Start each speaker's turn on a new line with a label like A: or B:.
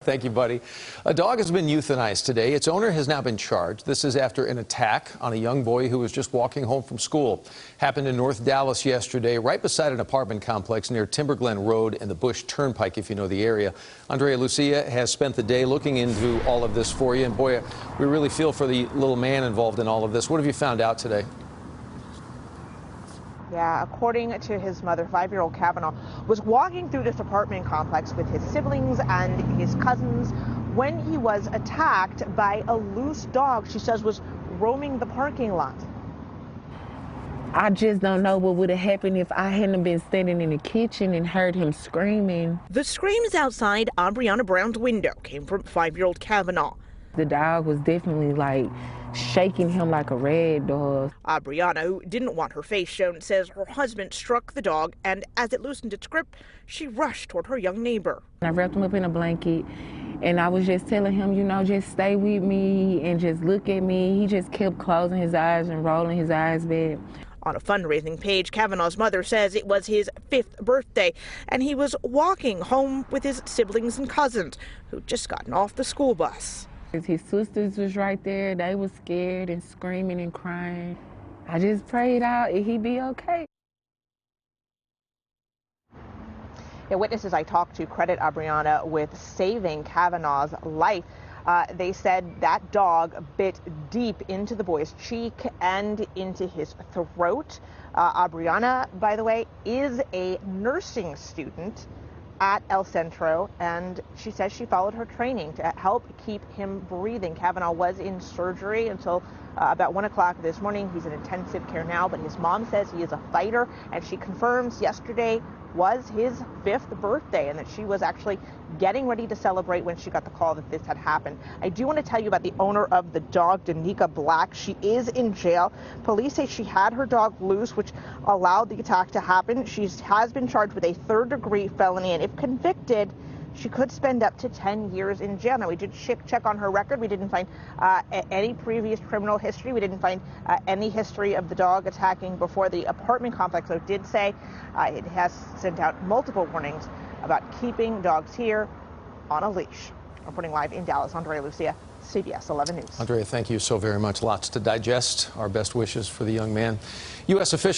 A: Thank you, buddy. A dog has been euthanized today. Its owner has now been charged. This is after an attack on a young boy who was just walking home from school. Happened in North Dallas yesterday, right beside an apartment complex near Timber Glen Road and the Bush Turnpike, if you know the area. Andrea Lucia has spent the day looking into all of this for you. And boy, we really feel for the little man involved in all of this. What have you found out today?
B: Yeah, according to his mother, 5-year-old Kavanaugh was walking through this apartment complex with his siblings and his cousins when he was attacked by a loose dog she says was roaming the parking lot.
C: I just don't know what would have happened if I hadn't been standing in the kitchen and heard him screaming.
B: The screams outside Aubriana Brown's window came from 5-year-old Kavanaugh.
C: The dog was definitely like shaking him like a rag dog.
B: Aubriana, who didn't want her face shown, says her husband struck the dog, and as it loosened its grip, she rushed toward her young neighbor.
C: I wrapped him up in a blanket, and I was just telling him, you know, just stay with me and just look at me. He just kept closing his eyes and rolling his eyes back.
B: On a fundraising page, Kavanaugh's mother says it was his 5th birthday, and he was walking home with his siblings and cousins, who'd just gotten off the school bus.
C: His sisters was right there. They was scared and screaming and crying. I just prayed out he'd be okay.
B: The witnesses I talked to credit Aubriana with saving Kavanaugh's life. They said that dog bit deep into the boy's cheek and into his throat. Aubriana, by the way, is a nursing student at El Centro, and she says she followed her training to help keep him breathing. Kavanaugh was in surgery until about 1 o'clock this morning. He's in intensive care now, but his mom says he is a fighter, and she confirms yesterday was his 5th birthday and that she was actually getting ready to celebrate when she got the call that this had happened. I do want to tell you about the owner of the dog, Daneka Black. She is in jail. Police say she had her dog loose, which allowed the attack to happen. She has been charged with a 3rd-degree felony, and if convicted, she could spend up to 10 years in jail. Now, we did check on her record. We didn't find any previous criminal history. We didn't find any history of the dog attacking before. The apartment complex, though, did say it has sent out multiple warnings about keeping dogs here on a leash. Reporting live in Dallas, Andrea Lucia, CBS 11 News.
A: Andrea, thank you so very much. Lots to digest. Our best wishes for the young man. U.S. officials